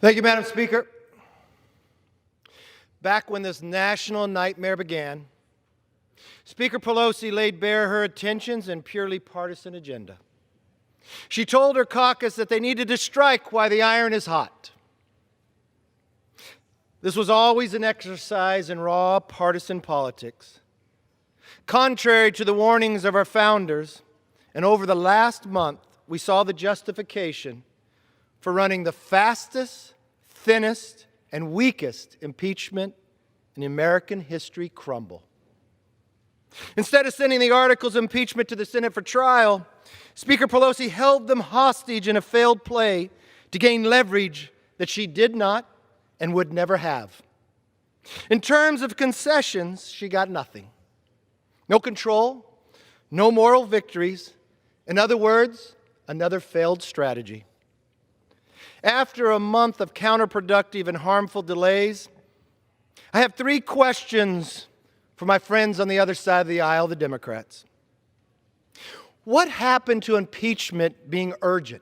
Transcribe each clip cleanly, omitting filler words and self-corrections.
Thank you, Madam Speaker. Back when this national nightmare began, Speaker Pelosi laid bare her intentions and purely partisan agenda. She told her caucus that they needed to strike while the iron is hot. This was always an exercise in raw partisan politics. Contrary to the warnings of our founders, and over the last month, we saw the justification for running the fastest, thinnest, and weakest impeachment in American history crumble. Instead of sending the articles of impeachment to the Senate for trial, Speaker Pelosi held them hostage in a failed play to gain leverage that she did not and would never have. In terms of concessions, she got nothing. No control, no moral victories. In other words, another failed strategy. After a month of counterproductive and harmful delays, I have three questions for my friends on the other side of the aisle, the Democrats. What happened to impeachment being urgent?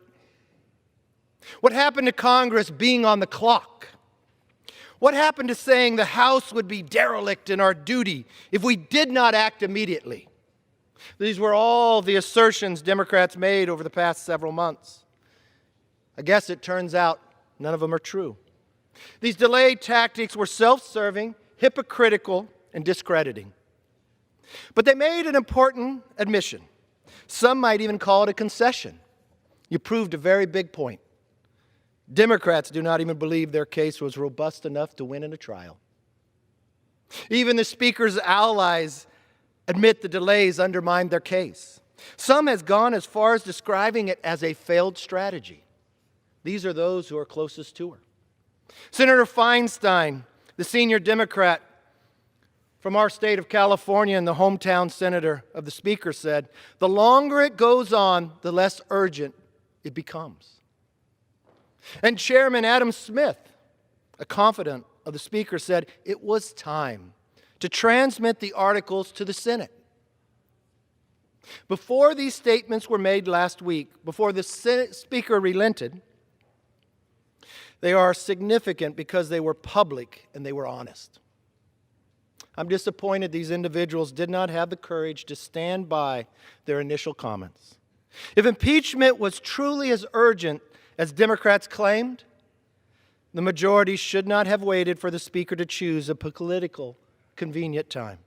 What happened to Congress being on the clock? What happened to saying the House would be derelict in our duty if we did not act immediately? These were all the assertions Democrats made over the past several months. I guess it turns out none of them are true. These delay tactics were self-serving, hypocritical, and discrediting. But they made an important admission. Some might even call it a concession. You proved a very big point. Democrats do not even believe their case was robust enough to win in a trial. Even the Speaker's allies admit the delays undermined their case. Some has gone as far as describing it as a failed strategy. These are those who are closest to her. Senator Feinstein, the senior Democrat from our state of California and the hometown senator of the Speaker, said, "The longer it goes on, the less urgent it becomes." And Chairman Adam Smith, a confidant of the Speaker, said it was time to transmit the articles to the Senate. Before these statements were made last week, before the Senate Speaker relented, they are significant because they were public and they were honest. I'm disappointed these individuals did not have the courage to stand by their initial comments. If impeachment was truly as urgent as Democrats claimed, the majority should not have waited for the Speaker to choose a political convenient time.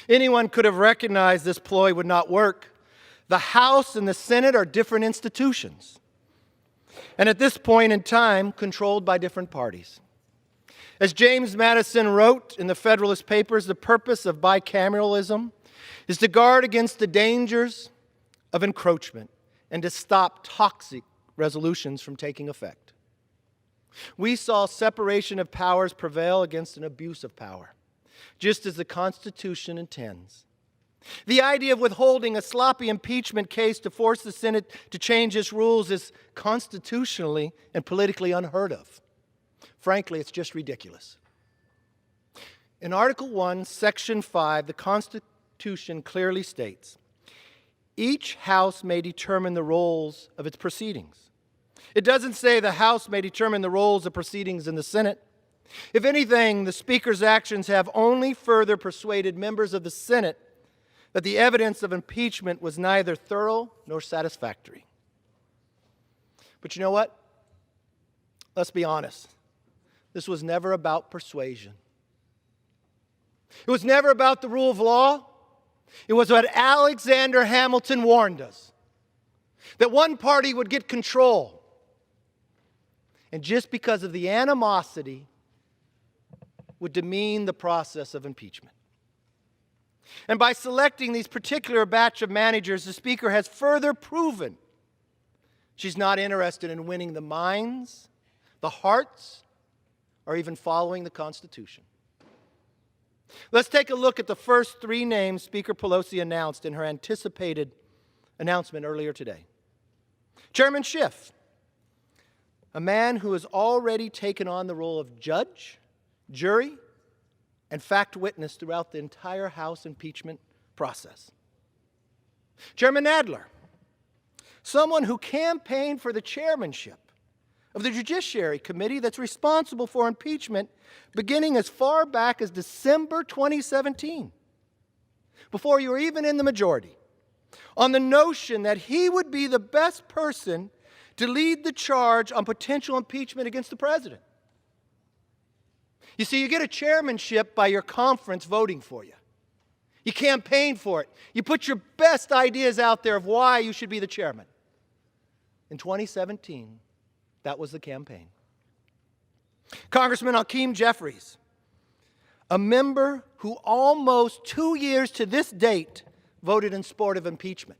Anyone could have recognized this ploy would not work. The House and the Senate are different institutions, and at this point in time, controlled by different parties. As James Madison wrote in the Federalist Papers, the purpose of bicameralism is to guard against the dangers of encroachment and to stop toxic resolutions from taking effect. We saw separation of powers prevail against an abuse of power, just as the Constitution intends. The idea of withholding a sloppy impeachment case to force the Senate to change its rules is constitutionally and politically unheard of. Frankly, it's just ridiculous. In Article 1, Section 5, the Constitution clearly states, each House may determine the roles of its proceedings. It doesn't say the House may determine the roles of proceedings in the Senate. If anything, the Speaker's actions have only further persuaded members of the Senate that the evidence of impeachment was neither thorough nor satisfactory. But you know what? Let's be honest. This was never about persuasion. It was never about the rule of law. It was what Alexander Hamilton warned us, that one party would get control. And just because of the animosity would demean the process of impeachment. And by selecting these particular batch of managers, the Speaker has further proven she's not interested in winning the minds, the hearts, or even following the Constitution. Let's take a look at the first three names Speaker Pelosi announced in her anticipated announcement earlier today. Chairman Schiff, a man who has already taken on the role of judge, jury, and fact witness throughout the entire House impeachment process. Chairman Nadler, someone who campaigned for the chairmanship of the Judiciary Committee that's responsible for impeachment beginning as far back as December 2017, before you were even in the majority, on the notion that he would be the best person to lead the charge on potential impeachment against the president. You see, you get a chairmanship by your conference voting for you. You campaign for it. You put your best ideas out there of why you should be the chairman. In 2017, that was the campaign. Congressman Hakeem Jeffries, a member who almost 2 years to this date voted in support of impeachment.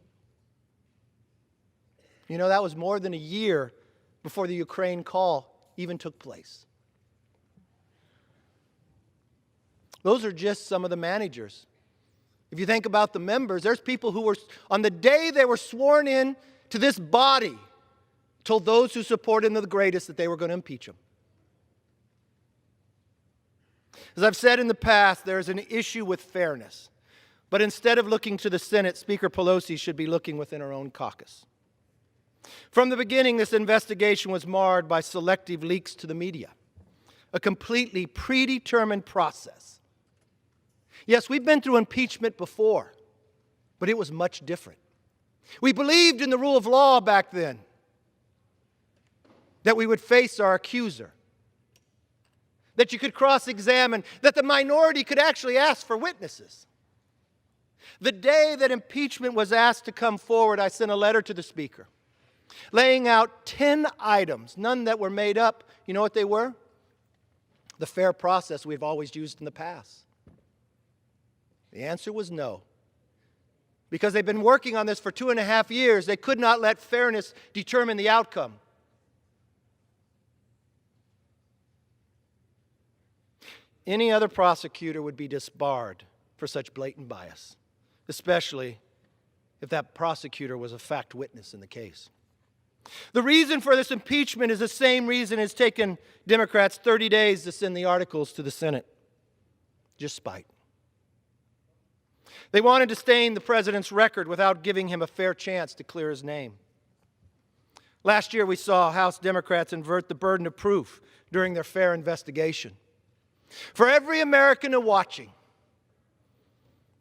You know, that was more than a year before the Ukraine call even took place. Those are just some of the managers. If you think about the members, there's people who were, on the day they were sworn in to this body, told those who supported him the greatest that they were going to impeach him. As I've said in the past, there is an issue with fairness. But instead of looking to the Senate, Speaker Pelosi should be looking within her own caucus. From the beginning, this investigation was marred by selective leaks to the media, a completely predetermined process. Yes, we've been through impeachment before, but it was much different. We believed in the rule of law back then, that we would face our accuser, that you could cross-examine, that the minority could actually ask for witnesses. The day that impeachment was asked to come forward, I sent a letter to the Speaker, laying out 10 items, none that were made up. You know what they were? The fair process we've always used in the past. The answer was no. Because they've been working on this for 2.5 years, they could not let fairness determine the outcome. Any other prosecutor would be disbarred for such blatant bias, especially if that prosecutor was a fact witness in the case. The reason for this impeachment is the same reason it's taken Democrats 30 days to send the articles to the Senate. Just spite. They wanted to stain the president's record without giving him a fair chance to clear his name. Last year we saw House Democrats invert the burden of proof during their fair investigation. For every American watching,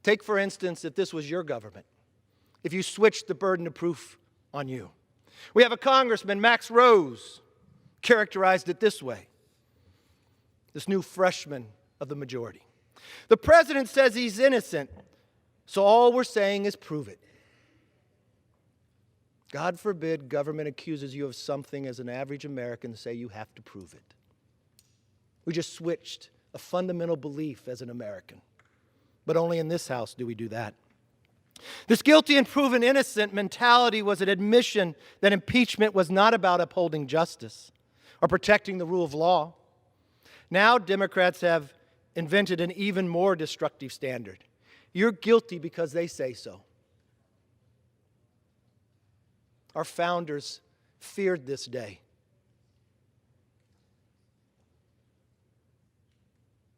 take for instance if this was your government, if you switched the burden of proof on you. We have a congressman, Max Rose, characterized it this way, this new freshman of the majority. The president says he's innocent, so all we're saying is prove it. God forbid government accuses you of something as an average American, say you have to prove it. We just switched a fundamental belief as an American. But only in this house do we do that. This guilty and proven innocent mentality was an admission that impeachment was not about upholding justice or protecting the rule of law. Now Democrats have invented an even more destructive standard. You're guilty because they say so. Our founders feared this day.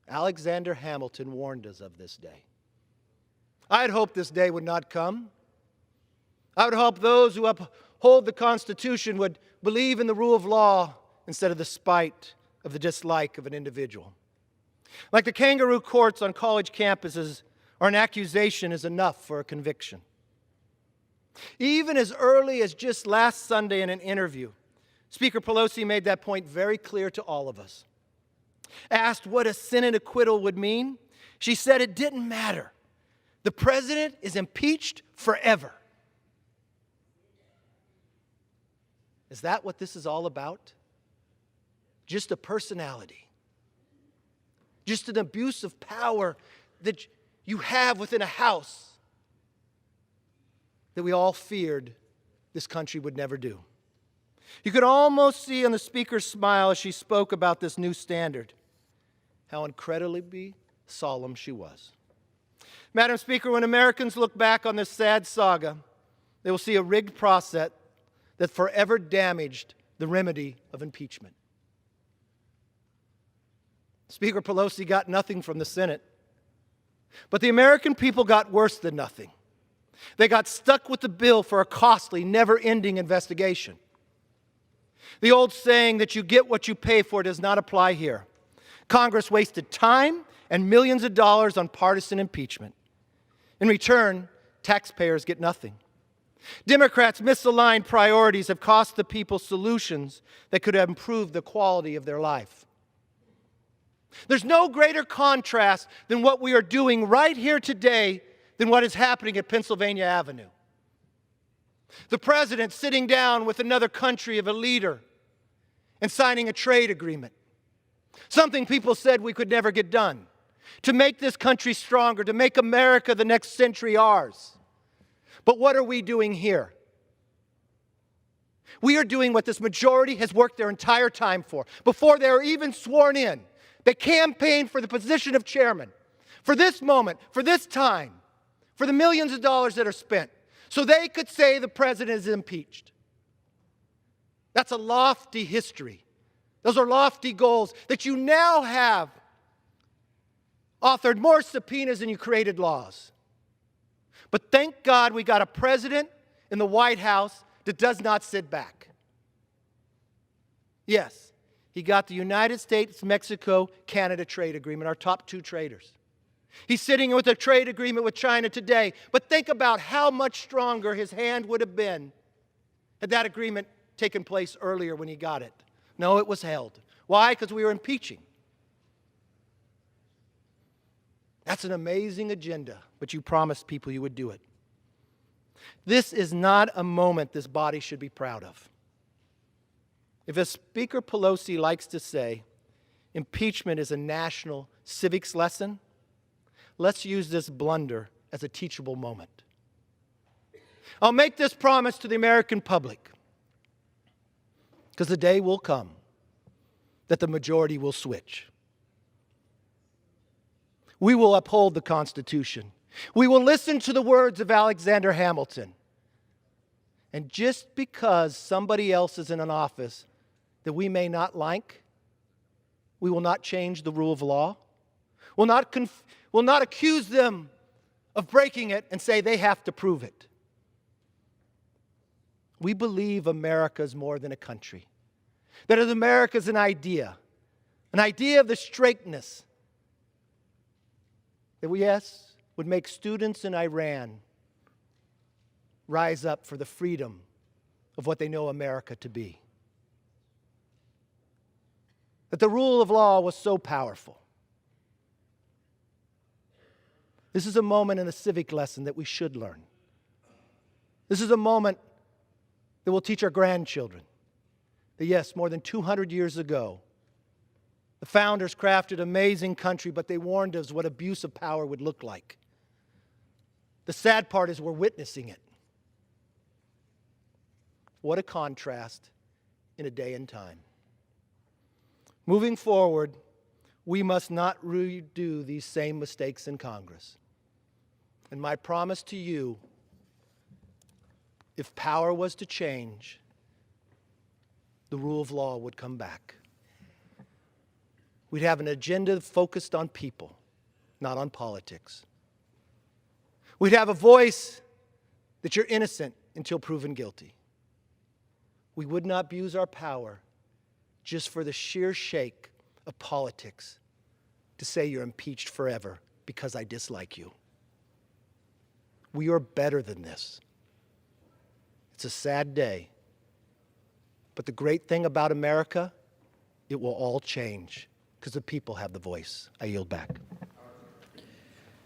Alexander Hamilton warned us of this day. I had hoped this day would not come. I would hope those who uphold the Constitution would believe in the rule of law instead of the spite of the dislike of an individual. Like the kangaroo courts on college campuses, or an accusation is enough for a conviction. Even as early as just last Sunday in an interview, Speaker Pelosi made that point very clear to all of us. Asked what a Senate acquittal would mean, she said it didn't matter. The president is impeached forever. Is that what this is all about? Just a personality. Just an abuse of power that you have within a house that we all feared this country would never do. You could almost see on the speaker's smile as she spoke about this new standard how incredibly solemn she was. Madam Speaker, when Americans look back on this sad saga, they will see a rigged process that forever damaged the remedy of impeachment. Speaker Pelosi got nothing from the Senate, but the American people got worse than nothing. They got stuck with the bill for a costly, never-ending investigation. The old saying that you get what you pay for does not apply here. Congress wasted time and millions of dollars on partisan impeachment. In return, taxpayers get nothing. Democrats' misaligned priorities have cost the people solutions that could have improved the quality of their life. There's no greater contrast than what we are doing right here today than what is happening at Pennsylvania Avenue. The president sitting down with another country of a leader and signing a trade agreement. Something people said we could never get done. To make this country stronger, to make America the next century ours. But what are we doing here? We are doing what this majority has worked their entire time for. Before they were even sworn in, they campaigned for the position of chairman, for this moment, for this time, for the millions of dollars that are spent, so they could say the president is impeached. That's a lofty history. Those are lofty goals that you now have authored more subpoenas than you created laws. But thank God we got a president in the White House that does not sit back. Yes, he got the United States-Mexico-Canada trade agreement, our top two traders. He's sitting with a trade agreement with China today. But think about how much stronger his hand would have been had that agreement taken place earlier when he got it. No, it was held. Why? Because we were impeaching. That's an amazing agenda, but you promised people you would do it. This is not a moment this body should be proud of. If as Speaker Pelosi likes to say, impeachment is a national civics lesson, let's use this blunder as a teachable moment. I'll make this promise to the American public, because the day will come that the majority will switch. We will uphold the Constitution. We will listen to the words of Alexander Hamilton. And just because somebody else is in an office that we may not like, we will not change the rule of law. We'll not accuse them of breaking it and say they have to prove it. We believe America is more than a country. That America is an idea of the straightness that we, yes, would make students in Iran rise up for the freedom of what they know America to be. That the rule of law was so powerful. This is a moment in a civic lesson that we should learn. This is a moment that will teach our grandchildren that, yes, more than 200 years ago, the founders crafted an amazing country, but they warned us what abuse of power would look like. The sad part is we're witnessing it. What a contrast in a day and time. Moving forward, we must not redo these same mistakes in Congress. And my promise to you, if power was to change, the rule of law would come back. We'd have an agenda focused on people, not on politics. We'd have a voice that you're innocent until proven guilty. We would not abuse our power just for the sheer shake of politics to say you're impeached forever because I dislike you. We are better than this. It's a sad day. But the great thing about America, it will all change because the people have the voice. I yield back.